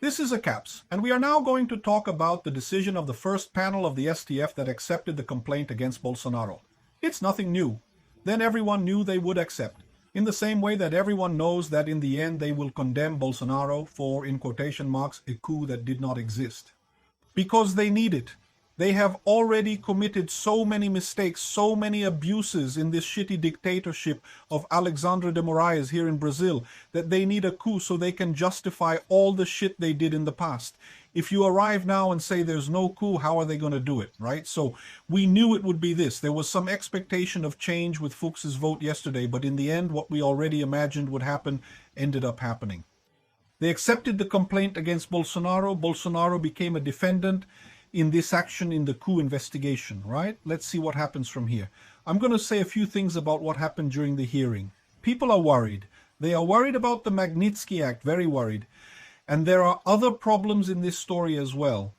This is ANCAPSU, and we are now going to talk about the decision of the first panel of the STF that accepted the complaint against Bolsonaro. It's nothing new. Then everyone knew they would accept, in the same way that everyone knows that in the end they will condemn Bolsonaro for, in quotation marks, a coup that did not exist. Because they need it. They have already committed so many mistakes, so many abuses in this shitty dictatorship of Alexandre de Moraes here in Brazil, that they need a coup so they can justify all the shit they did in the past. If you arrive now and say there's no coup, how are they going to do it, right? So we knew it would be this. There was some expectation of change with Fuchs's vote yesterday, but in the end, what we already imagined would happen ended up happening. They accepted the complaint against Bolsonaro. Bolsonaro became a defendant in this action in the coup investigation, right? Let's see what happens from here. I'm going to say a few things about what happened during the hearing. People are worried. They are worried about the Magnitsky Act, very worried. And there are other problems in this story as well.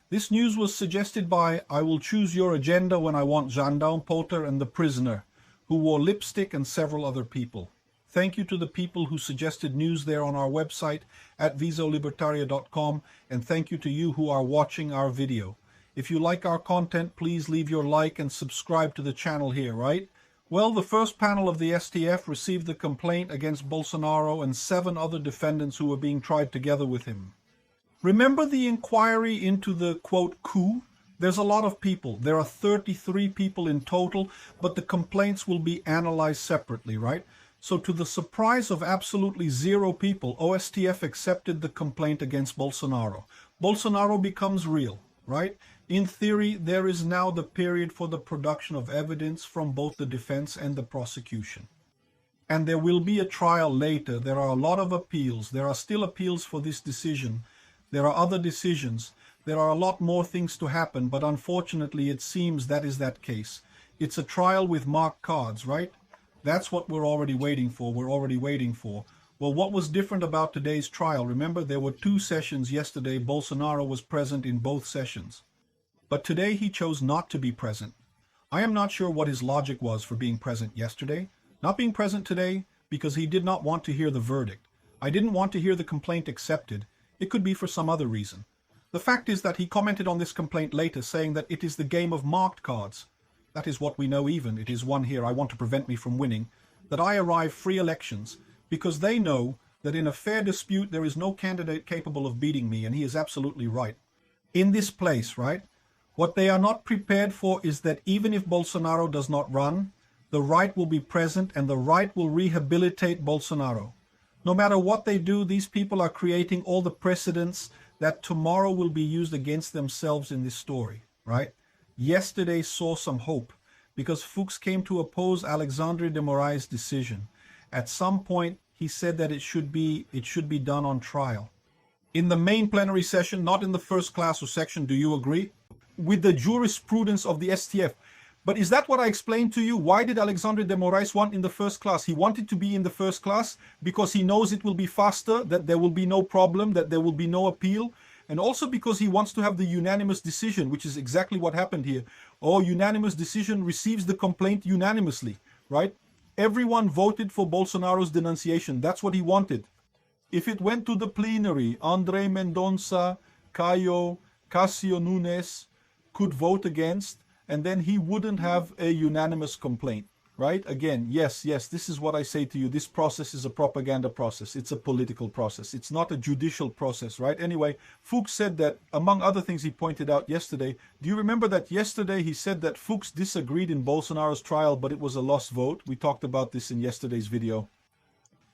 This news was suggested by I Will Choose Your Agenda When I Want Gendarme Potter and The Prisoner, who wore lipstick, and several other people. Thank you to the people who suggested news there on our website at visolibertaria.com, and thank you to you who are watching our video. If you like our content, please leave your like and subscribe to the channel here, right? Well, the first panel of the STF received the complaint against Bolsonaro and 7 other defendants who were being tried together with him. Remember the inquiry into the, quote, coup? There's a lot of people. There are 33 people in total, but the complaints will be analyzed separately, right? So to the surprise of absolutely 0 people, OSTF accepted the complaint against Bolsonaro. Bolsonaro becomes real, right? In theory, there is now the period for the production of evidence from both the defense and the prosecution. And there will be a trial later. There are a lot of appeals. There are still appeals for this decision. There are other decisions. There are a lot more things to happen, but unfortunately it seems that is that case. It's a trial with marked cards, right? That's what we're already waiting for. Well, what was different about today's trial? Remember, there were 2 sessions yesterday. Bolsonaro was present in both sessions. But today he chose not to be present. I am not sure what his logic was for being present yesterday. Not being present today because he did not want to hear the verdict. I didn't want to hear the complaint accepted. It could be for some other reason. The fact is that he commented on this complaint later, saying that it is the game of marked cards. That is what we know even. It is one here, I want to prevent me from winning, that I arrive free elections, because they know that in a fair dispute there is no candidate capable of beating me, and he is absolutely right. In this place, right? What they are not prepared for is that even if Bolsonaro does not run, the right will be present and the right will rehabilitate Bolsonaro. No matter what they do, these people are creating all the precedents that tomorrow will be used against themselves in this story, right? Yesterday saw some hope because Fuchs came to oppose Alexandre de Moraes' decision. At some point, he said that it should be done on trial. In the main plenary session, not in the first class or section, do you agree? With the jurisprudence of the STF. But is that what I explained to you? Why did Alexandre de Moraes want in the first class? He wanted to be in the first class because he knows it will be faster, that there will be no problem, that there will be no appeal. And also because he wants to have the unanimous decision, which is exactly what happened here. Oh, unanimous decision receives the complaint unanimously, right? Everyone voted for Bolsonaro's denunciation. That's what he wanted. If it went to the plenary, Andre Mendonça, Caio, Cássio Nunes could vote against, and then he wouldn't have a unanimous complaint, right? Again, yes, this is what I say to you. This process is a propaganda process. It's a political process. It's not a judicial process, right? Anyway, Fuchs said that, among other things he pointed out yesterday, do you remember that yesterday he said that Fuchs disagreed in Bolsonaro's trial, but it was a lost vote? We talked about this in yesterday's video.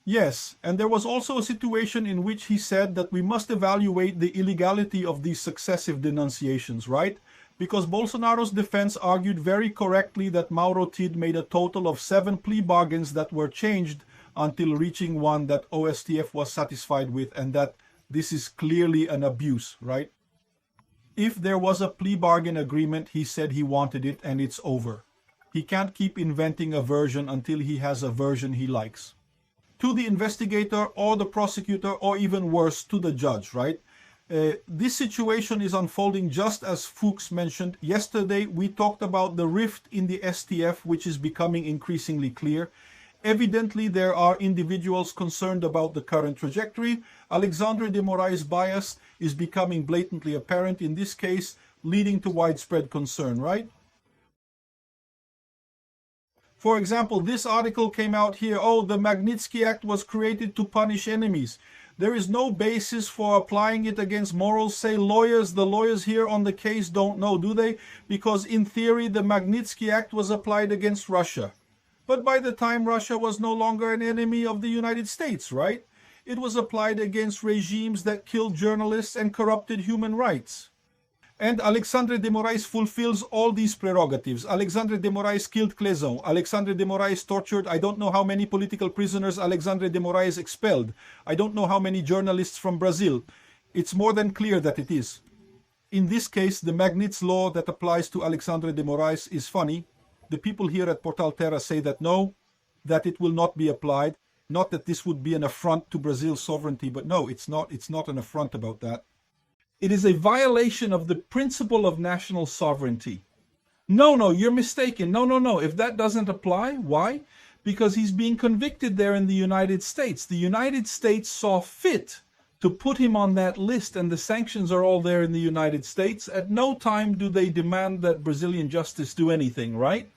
Yes, and there was also a situation in which he said that we must evaluate the illegality of these successive denunciations, right? Because Bolsonaro's defense argued very correctly that Mauro Tid made a total of 7 plea bargains that were changed until reaching one that OSTF was satisfied with, and that this is clearly an abuse, right? If there was a plea bargain agreement, he said he wanted it and it's over. He can't keep inventing a version until he has a version he likes. To the investigator or the prosecutor, or even worse, to the judge, right? This situation is unfolding just as Fuchs mentioned. Yesterday, we talked about the rift in the STF, which is becoming increasingly clear. Evidently, there are individuals concerned about the current trajectory. Alexandre de Moraes' bias is becoming blatantly apparent in this case, leading to widespread concern, right? For example, this article came out here, oh, the Magnitsky Act was created to punish enemies. There is no basis for applying it against morals, say lawyers. The lawyers here on the case don't know, do they? Because in theory, the Magnitsky Act was applied against Russia. But by the time Russia was no longer an enemy of the United States, right? It was applied against regimes that killed journalists and corrupted human rights. And Alexandre de Moraes fulfills all these prerogatives. Alexandre de Moraes killed Clezon. Alexandre de Moraes tortured, I don't know how many political prisoners Alexandre de Moraes expelled. I don't know how many journalists from Brazil. It's more than clear that it is. In this case, the Magnits law that applies to Alexandre de Moraes is funny. The people here at Portal Terra say that no, that it will not be applied. Not that this would be an affront to Brazil's sovereignty, but no, it's not an affront about that. It is a violation of the principle of national sovereignty. No, you're mistaken. No. If that doesn't apply, why? Because he's being convicted there in the United States. The United States saw fit to put him on that list, and the sanctions are all there in the United States. At no time do they demand that Brazilian justice do anything, right?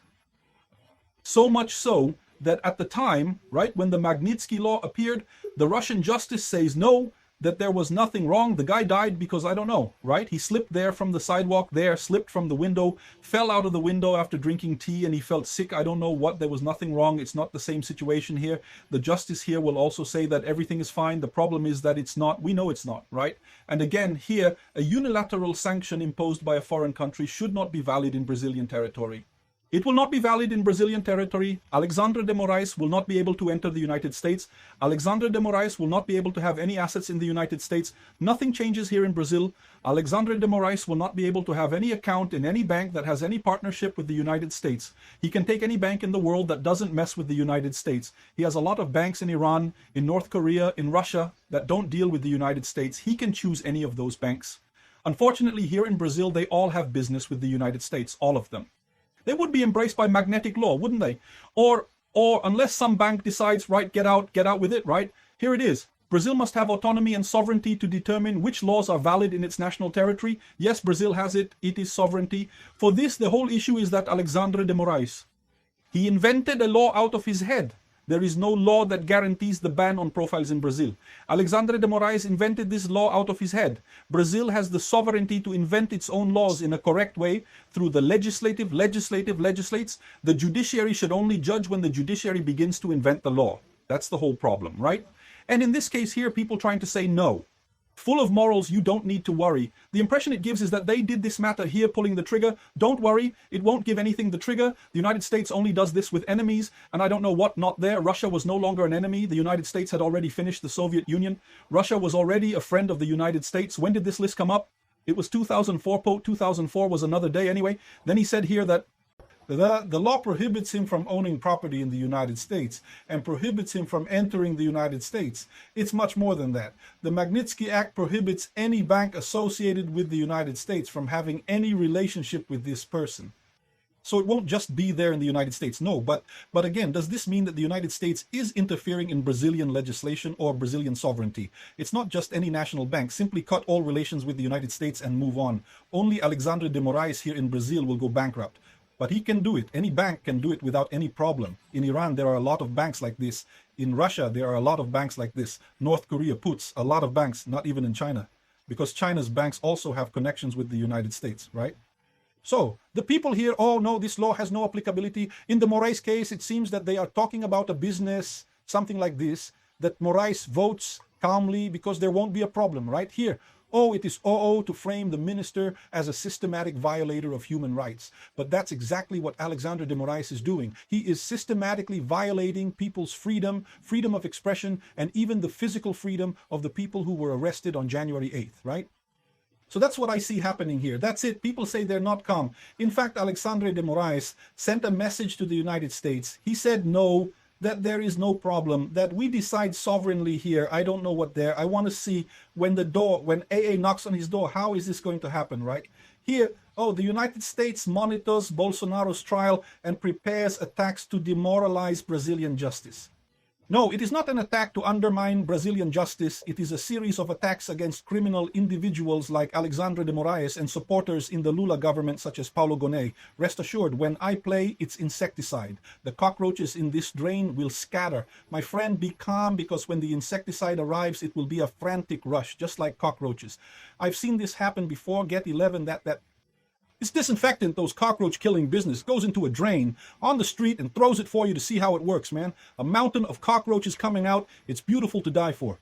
So much so that at the time, right, when the Magnitsky law appeared, the Russian justice says no, that there was nothing wrong. The guy died because, I don't know, right? He slipped there from the sidewalk there, slipped from the window, fell out of the window after drinking tea, and he felt sick. I don't know what. There was nothing wrong. It's not the same situation here. The justice here will also say that everything is fine. The problem is that it's not. We know it's not, right? And again, here, a unilateral sanction imposed by a foreign country should not be valid in Brazilian territory. It will not be valid in Brazilian territory. Alexandre de Moraes will not be able to enter the United States. Alexandre de Moraes will not be able to have any assets in the United States. Nothing changes here in Brazil. Alexandre de Moraes will not be able to have any account in any bank that has any partnership with the United States. He can take any bank in the world that doesn't mess with the United States. He has a lot of banks in Iran, in North Korea, in Russia that don't deal with the United States. He can choose any of those banks. Unfortunately, here in Brazil, they all have business with the United States, all of them. They would be embraced by magnetic law, wouldn't they? Or unless some bank decides, right, get out with it, right? Here it is. Brazil must have autonomy and sovereignty to determine which laws are valid in its national territory. Yes, Brazil has it. It is sovereignty. For this, the whole issue is that Alexandre de Moraes, he invented a law out of his head. There is no law that guarantees the ban on profiles in Brazil. Alexandre de Moraes invented this law out of his head. Brazil has the sovereignty to invent its own laws in a correct way through the legislative legislates. The judiciary should only judge when the judiciary begins to invent the law. That's the whole problem, right? And in this case here, people trying to say no. Full of morals, you don't need to worry. The impression it gives is that they did this matter here, pulling the trigger. Don't worry, it won't give anything the trigger. The United States only does this with enemies, and I don't know what not there. Russia was no longer an enemy. The United States had already finished the Soviet Union. Russia was already a friend of the United States. When did this list come up? It was 2004. 2004 was another day anyway. Then he said here that the law prohibits him from owning property in the United States and prohibits him from entering the United States. It's much more than that. The Magnitsky Act prohibits any bank associated with the United States from having any relationship with this person. So it won't just be there in the United States. No, but again, does this mean that the United States is interfering in Brazilian legislation or Brazilian sovereignty? It's not just any national bank. Simply cut all relations with the United States and move on. Only Alexandre de Moraes here in Brazil will go bankrupt. But he can do it. Any bank can do it without any problem. In Iran, there are a lot of banks like this. In Russia, there are a lot of banks like this. North Korea puts a lot of banks, not even in China, because China's banks also have connections with the United States, right? So the people here, oh no, this law has no applicability. In the Moraes case, it seems that they are talking about a business, something like this, that Moraes votes calmly because there won't be a problem, right? Here, oh, it is to frame the minister as a systematic violator of human rights. But that's exactly what Alexandre de Moraes is doing. He is systematically violating people's freedom of expression, and even the physical freedom of the people who were arrested on January 8th, right? So that's what I see happening here. That's it. People say they're not calm. In fact, Alexandre de Moraes sent a message to the United States. He said no. that there is no problem, that we decide sovereignly here. I don't know what there. I want to see when AA knocks on his door, how is this going to happen, right? Here, oh, the United States monitors Bolsonaro's trial and prepares attacks to demoralize Brazilian justice. No, it is not an attack to undermine Brazilian justice. It is a series of attacks against criminal individuals like Alexandre de Moraes and supporters in the Lula government such as Paulo Gonet. Rest assured, when I play, it's insecticide. The cockroaches in this drain will scatter. My friend, be calm, because when the insecticide arrives, it will be a frantic rush, just like cockroaches. I've seen this happen before. Get 11, it's disinfectant, those cockroach killing business, goes into a drain on the street and throws it for you to see how it works, man. A mountain of cockroaches coming out. It's beautiful to die for.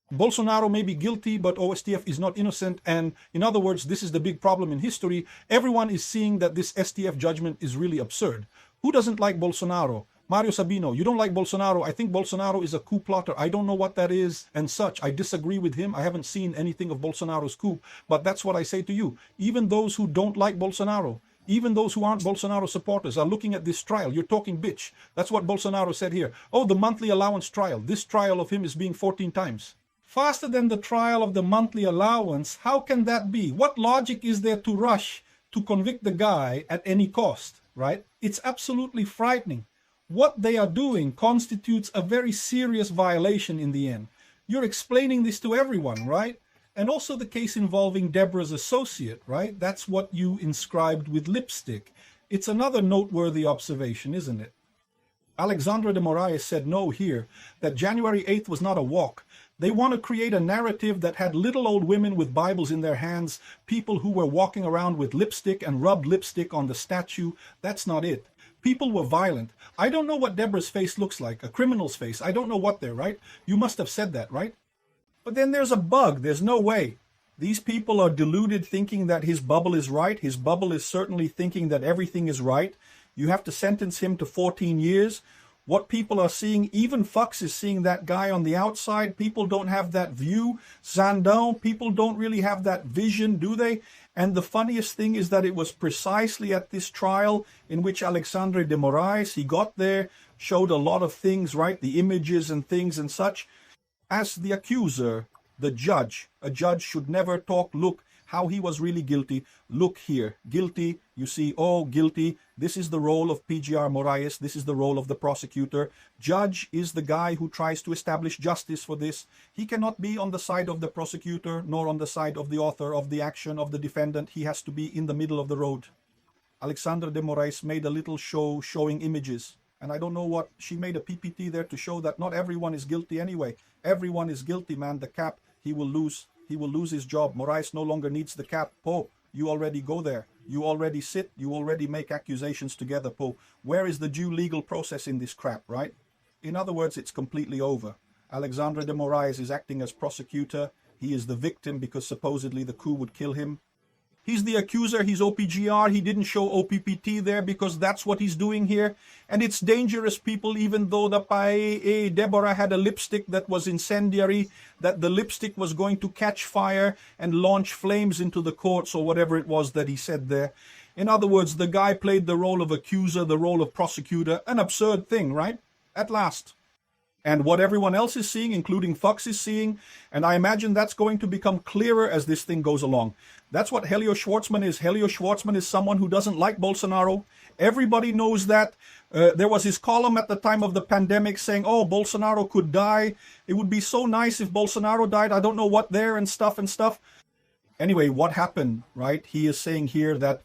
Bolsonaro may be guilty, but OSTF is not innocent. And in other words, this is the big problem in history. Everyone is seeing that this STF judgment is really absurd. Who doesn't like Bolsonaro? Mario Sabino, you don't like Bolsonaro. I think Bolsonaro is a coup plotter. I don't know what that is and such. I disagree with him. I haven't seen anything of Bolsonaro's coup, but that's what I say to you. Even those who don't like Bolsonaro, even those who aren't Bolsonaro supporters are looking at this trial. You're talking bitch. That's what Bolsonaro said here. Oh, the monthly allowance trial. This trial of him is being 14 times. Faster than the trial of the monthly allowance. How can that be? What logic is there to rush to convict the guy at any cost, right? It's absolutely frightening. What they are doing constitutes a very serious violation in the end. You're explaining this to everyone, right? And also the case involving Deborah's associate, right? That's what you inscribed with lipstick. It's another noteworthy observation, isn't it? Alexandre de Moraes said no here, that January 8th was not a walk. They want to create a narrative that had little old women with Bibles in their hands, people who were walking around with lipstick and rubbed lipstick on the statue. That's not it. People were violent. I don't know what Deborah's face looks like, a criminal's face. I don't know what they're, right? You must have said that, right? But then there's a bug. There's no way. These people are deluded thinking that his bubble is right. His bubble is certainly thinking that everything is right. You have to sentence him to 14 years. What people are seeing, even Fox is seeing that guy on the outside. People don't have that view. Zandão, people don't really have that vision, do they? And the funniest thing is that it was precisely at this trial in which Alexandre de Moraes, he got there, showed a lot of things, right? The images and things and such. As the accuser, the judge, a judge should never talk, look, how he was really guilty. Look here, guilty, you see, oh, guilty. This is the role of PGR Moraes. This is the role of the prosecutor. Judge is the guy who tries to establish justice for this. He cannot be on the side of the prosecutor, nor on the side of the author of the action of the defendant. He has to be in the middle of the road. Alexandre de Moraes made a little show showing images. And I don't know what, she made a PPT there to show that not everyone is guilty anyway. Everyone is guilty, man. The cap, he will lose. He will lose his job. Moraes no longer needs the cap. Po, you already go there. You already sit. You already make accusations together, Po. Where is the due legal process in this crap, right? In other words, it's completely over. Alexandre de Moraes is acting as prosecutor. He is the victim because supposedly the coup would kill him. He's the accuser, he's OPGR, he didn't show OPPT there because that's what he's doing here. And it's dangerous, people, even though the Deborah had a lipstick that was incendiary, that the lipstick was going to catch fire and launch flames into the courts or whatever it was that he said there. In other words, the guy played the role of accuser, the role of prosecutor, an absurd thing, right? At last. And what everyone else is seeing, including Fox, is seeing, and I imagine that's going to become clearer as this thing goes along. That's what Helio Schwartzman is. Helio Schwartzman is someone who doesn't like Bolsonaro. Everybody knows that. There was his column at the time of the pandemic saying, oh, Bolsonaro could die. It would be so nice if Bolsonaro died. I don't know what there and stuff. Anyway, what happened, right? He is saying here that,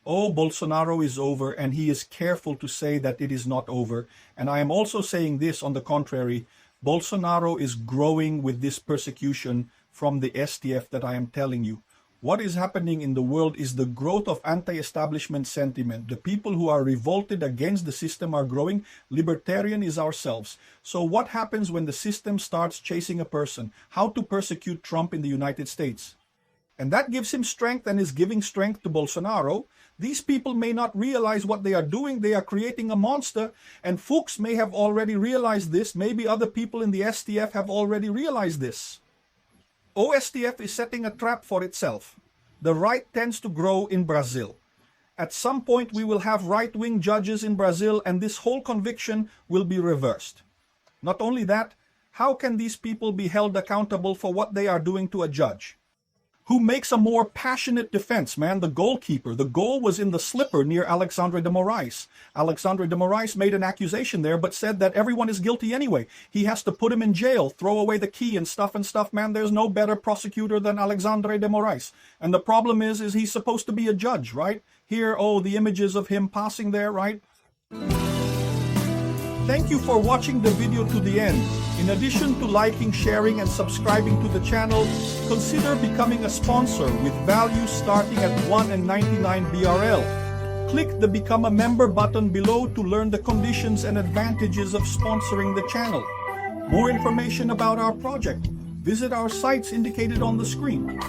oh, Bolsonaro is over, and he is careful to say that it is not over. And I am also saying this on the contrary. Bolsonaro is growing with this persecution from the STF that I am telling you. What is happening in the world is the growth of anti-establishment sentiment. The people who are revolted against the system are growing. Libertarian is ourselves. So what happens when the system starts chasing a person? How to persecute Trump in the United States? And that gives him strength and is giving strength to Bolsonaro. These people may not realize what they are doing. They are creating a monster. And Fuchs may have already realized this. Maybe other people in the STF have already realized this. OSTF is setting a trap for itself. The right tends to grow in Brazil. At some point, we will have right-wing judges in Brazil and this whole conviction will be reversed. Not only that, how can these people be held accountable for what they are doing to a judge? Who makes a more passionate defense, man? The goalkeeper. The goal was in the slipper near Alexandre de Moraes. Alexandre de Moraes made an accusation there, but said that everyone is guilty anyway. He has to put him in jail, throw away the key and stuff, man. There's no better prosecutor than Alexandre de Moraes. And the problem is he's supposed to be a judge, right? Here, oh, the images of him passing there, right? Thank you for watching the video to the end. In addition to liking, sharing, and subscribing to the channel, consider becoming a sponsor with value starting at 1.99 BRL. Click the Become a Member button below to learn the conditions and advantages of sponsoring the channel. More information about our project, visit our sites indicated on the screen.